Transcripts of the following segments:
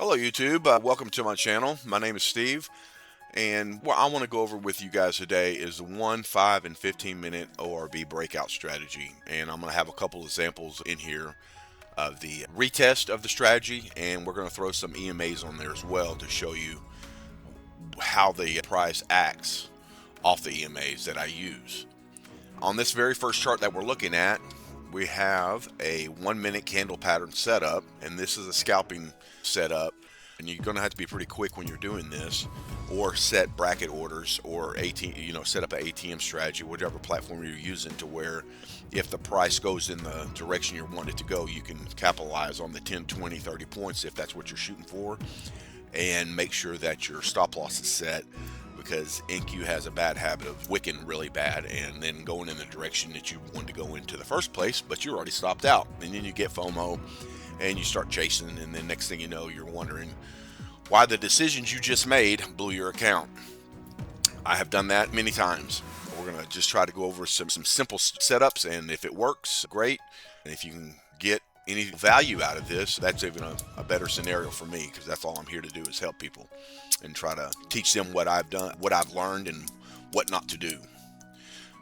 Hello YouTube, welcome to my channel. My name is Steve, and what I want to go over with you guys today is the 1, 5, and 15 minute ORB breakout strategy. And I'm going to have a couple examples in here of the retest of the strategy, and we're going to throw some EMAs on there as well to show you how the price acts off the EMAs that I use. On this very first chart that we're looking at, we have a 1 minute candle pattern setup, and this is a scalping setup, and you're going to have to be pretty quick when you're doing this, or set bracket orders, or set up an ATM strategy, whatever platform you're using, to where if the price goes in the direction you want it to go, you can capitalize on the 10, 20, 30 points if that's what you're shooting for, and make sure that your stop loss is set, because NQ has a bad habit of wicking really bad and then going in the direction that you wanted to go into the first place, but you're already stopped out. And then you get FOMO and you start chasing, and then next thing you know, you're wondering why the decisions you just made blew your account. I have done that many times. We're going to just try to go over some simple setups, and if it works, great. And if you can get any value out of this, that's even a better scenario for me, because that's all I'm here to do, is help people and try to teach them what I've done, what I've learned, and what not to do.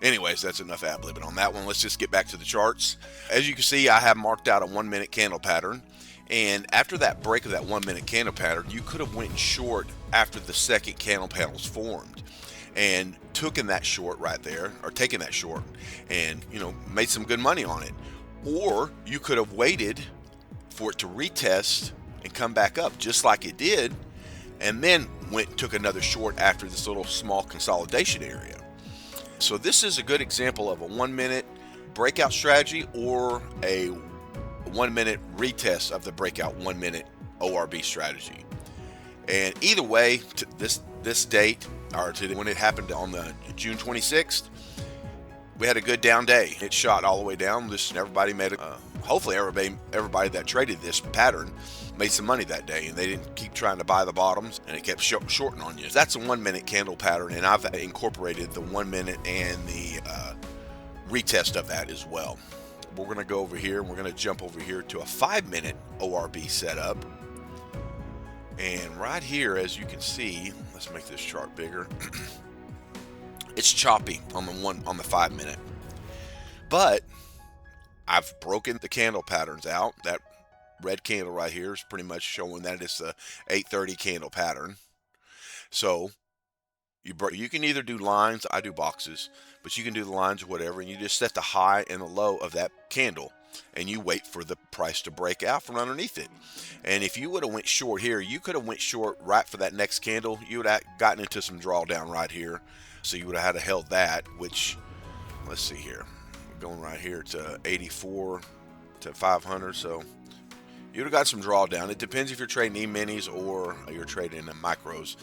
Anyways, that's enough ad-libbing on that one. Let's just get back to the charts. As you can see, I have marked out a 1 minute candle pattern, and after that break of that 1 minute candle pattern, you could have went short after the second candle panel's formed and taken that short right there, or taken that short and made some good money on it. Or you could have waited for it to retest and come back up just like it did, and then took another short after this little small consolidation area. So this is a good example of a 1 minute breakout strategy, or a 1 minute retest of the breakout 1 minute ORB strategy. And either way, to this date, or to when it happened on the June 26th, we had a good down day. It shot all the way down. Everybody made it. Hopefully, everybody that traded this pattern made some money that day, and they didn't keep trying to buy the bottoms, and it kept shorting on you. That's a 1 minute candle pattern, and I've incorporated the 1 minute and the retest of that as well. We're going to go over here, and we're going to jump over here to a 5 minute ORB setup. And right here, as you can see, let's make this chart bigger. It's choppy on the 5 minute, but I've broken the candle patterns out. That red candle right here is pretty much showing that it's a 830 candle pattern. So you can either do lines, I do boxes, but you can do the lines or whatever, and you just set the high and the low of that candle, and you wait for the price to break out from underneath it. And if you would have went short here, you could have went short right for that next candle. You would have gotten into some drawdown right here. So you would have had to held that, which, let's see here, we're going right here to 84 to 500. So you would have got some drawdown. It depends if you're trading E-minis or you're trading in micros,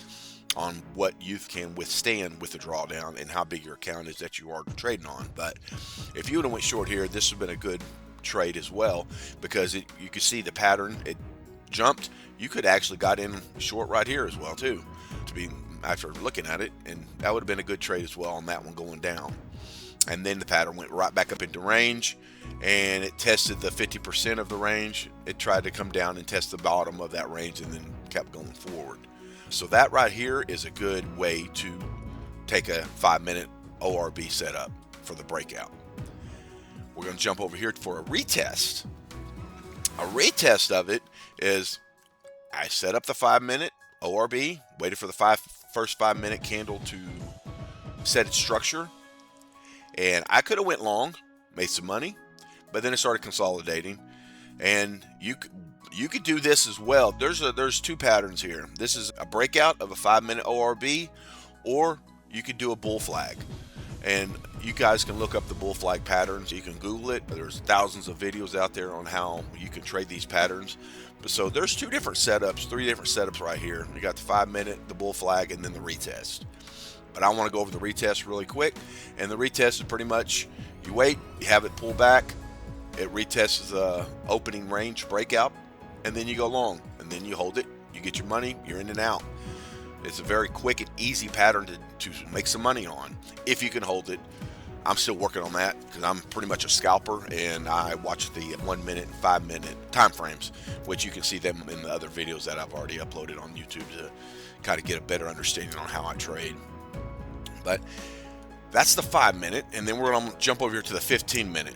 on what you can withstand with the drawdown and how big your account is that you are trading on. But if you would have went short here, this would have been a good trade as well, because you could see the pattern. It jumped. You could actually got in short right here as well too, after looking at it, and that would have been a good trade as well on that one going down. And then the pattern went right back up into range, and it tested the 50% of the range. It tried to come down and test the bottom of that range, and then kept going forward. So that right here is a good way to take a 5 minute ORB setup for the breakout. We're going to jump over here for a retest. A retest of it is, I set up the 5 minute ORB, waited for the first 5 minute candle to set its structure, and I could have went long, made some money, but then it started consolidating. And you could do this as well. There's two patterns here. This is a breakout of a 5 minute ORB, or you could do a bull flag. And you guys can look up the bull flag patterns. You can Google it. There's thousands of videos out there on how you can trade these patterns. So there's three different setups right here. You got the 5 minute, the bull flag, and then the retest. But I want to go over the retest really quick. And the retest is pretty much, you wait, you have it pull back, it retests the opening range breakout, and then you go long, and then you hold it, you get your money, you're in and out. It's a very quick and easy pattern to make some money on, if you can hold it. I'm still working on that because I'm pretty much a scalper, and I watch the 1 minute and 5 minute time frames, which you can see them in the other videos that I've already uploaded on YouTube to kind of get a better understanding on how I trade. But that's the 5 minute, and then we're going to jump over here to the 15 minute.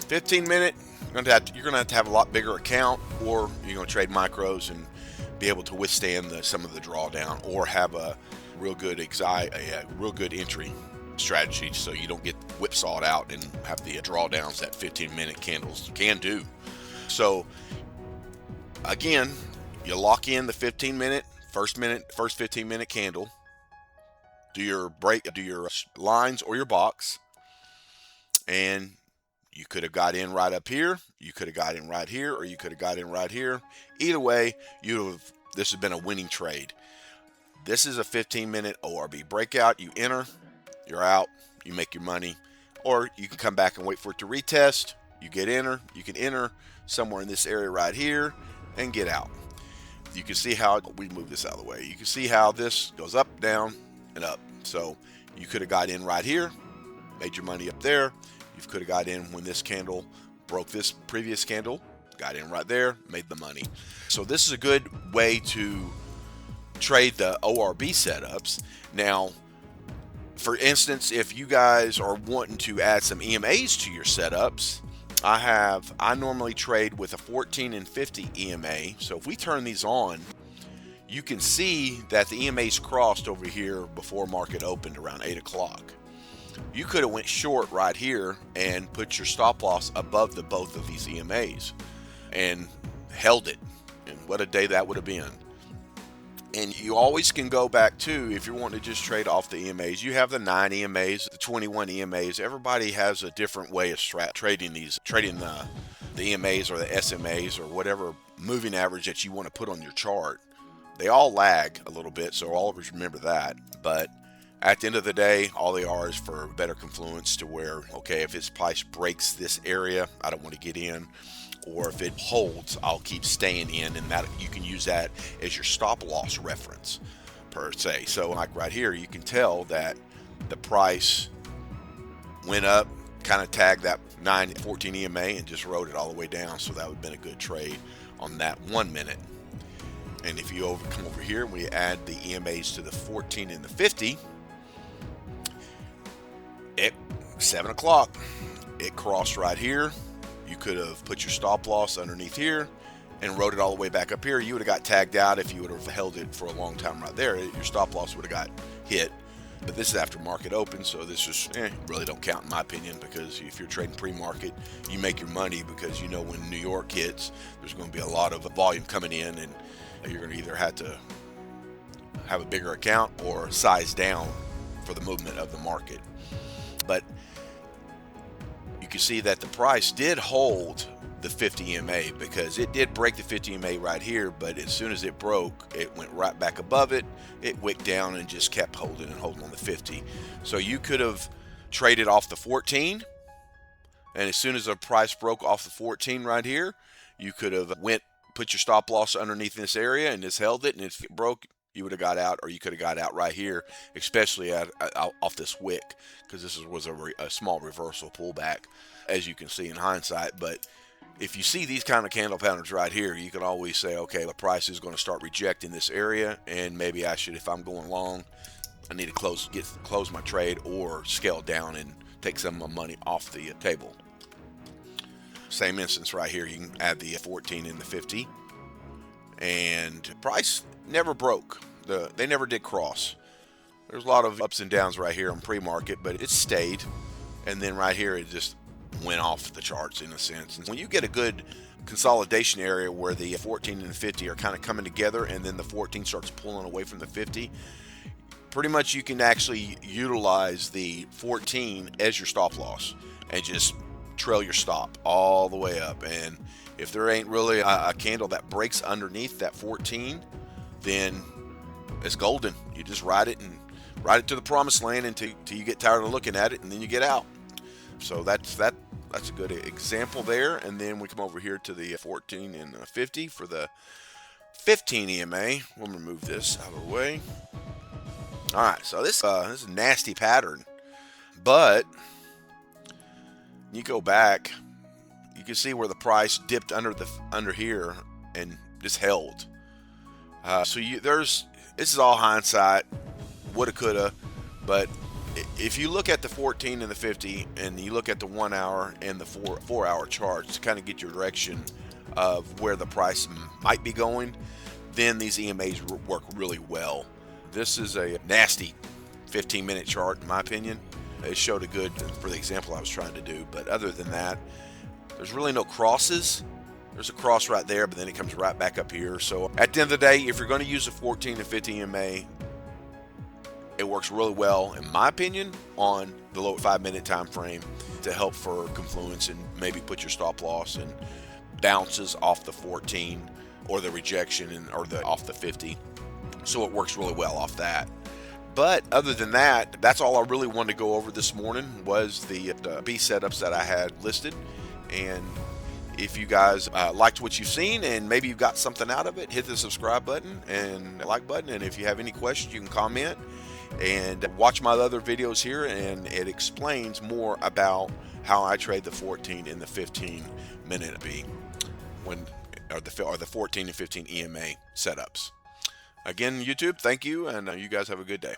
15 minute, you're going to have to have a lot bigger account, or you're going to trade micros and be able to withstand some of the drawdown, or have a real good entry strategy so you don't get whipsawed out and have the drawdowns that 15-minute candles can do. So again, you lock in the 15-minute, first 15-minute candle, do your lines or your box, and you could have got in right up here, you could have got in right here, or you could have got in right here. Either way, this has been a winning trade. This is a 15-minute ORB breakout. You enter, you're out, you make your money, or you can come back and wait for it to retest. You can enter somewhere in this area right here and get out. You can see how we move this out of the way. You can see how this goes up, down, and up. So you could have got in right here, made your money up there. You could have got in when this candle broke this previous candle, got in right there, made the money. So this is a good way to trade the ORB setups. Now, for instance, if you guys are wanting to add some EMAs to your setups, I normally trade with a 14 and 50 EMA. So if we turn these on, you can see that the EMAs crossed over here before market opened around 8 o'clock. You could have went short right here and put your stop loss above both of these EMAs and held it. And what a day that would have been. And you always can go back to, if you're wanting to just trade off the EMAs, you have the 9 EMAs, the 21 EMAs. Everybody has a different way of trading the EMAs or the SMAs or whatever moving average that you want to put on your chart. They all lag a little bit, so always remember that. But at the end of the day, all they are is for better confluence to where, okay, if its price breaks this area, I don't want to get in. Or if it holds, I'll keep staying in, and that you can use that as your stop loss reference per se. So like right here, you can tell that the price went up, kind of tagged that 914 EMA and just rode it all the way down. So that would have been a good trade on that 1 minute. And if you come over here and we add the EMAs to the 14 and the 50, at 7 o'clock, it crossed right here. You could have put your stop loss underneath here and rode it all the way back up here. You would have got tagged out if you would have held it for a long time right there. Your stop loss would have got hit. But this is after market open, so this is really don't count in my opinion, because if you're trading pre-market, you make your money because you know when New York hits, there's going to be a lot of volume coming in, and you're going to either have to have a bigger account or size down for the movement of the market. But you can see that the price did hold the 50 EMA, because it did break the 50 EMA right here, but as soon as it broke, it went right back above it. It wicked down and just kept holding on the 50. So you could have traded off the 14, and as soon as the price broke off the 14 right here, you could have put your stop loss underneath this area and just held it, and if it broke, you would have got out, or you could have got out right here, especially off this wick, because this was a small reversal pullback, as you can see in hindsight. But if you see these kind of candle patterns right here, you can always say, okay, the price is going to start rejecting this area, and maybe I should, if I'm going long, I need to close my trade or scale down and take some of my money off the table. Same instance right here, you can add the 14 and the 50, and price never broke. They never did cross. There's a lot of ups and downs right here on pre-market, but it stayed, and then right here it just went off the charts in a sense. And when you get a good consolidation area where the 14 and the 50 are kind of coming together, and then the 14 starts pulling away from the 50, pretty much you can actually utilize the 14 as your stop loss and just trail your stop all the way up. And if there ain't really a candle that breaks underneath that 14, then it's golden. You just ride it to the promised land until you get tired of looking at it, and then you get out. So that's a good example there. And then we come over here to the 14 and 50 for the 15 EMA. We'll remove this out of the way. All right, so this is a nasty pattern, but You go back, you can see where the price dipped under here and just held. This is all hindsight, woulda, coulda, but if you look at the 14 and the 50, and you look at the 1 hour and the 4 hour charts to kind of get your direction of where the price might be going, then these EMAs work really well. This is a nasty 15-minute chart, in my opinion. It showed a good for the example I was trying to do, but other than that, there's really no crosses. There's a cross right there, but then it comes right back up here. So at the end of the day, if you're going to use a 14 and 50 EMA, it works really well, in my opinion, on the low 5-minute time frame to help for confluence and maybe put your stop loss and bounces off the 14 or the rejection or off the 50. So it works really well off that. But other than that, that's all I really wanted to go over this morning was the B setups that I had listed. And if you guys liked what you've seen and maybe you got something out of it, hit the subscribe button and like button. And if you have any questions, you can comment and watch my other videos here, and it explains more about how I trade the 14 and the 15-minute B or the 14 and 15 EMA setups. Again, YouTube, thank you, and you guys have a good day.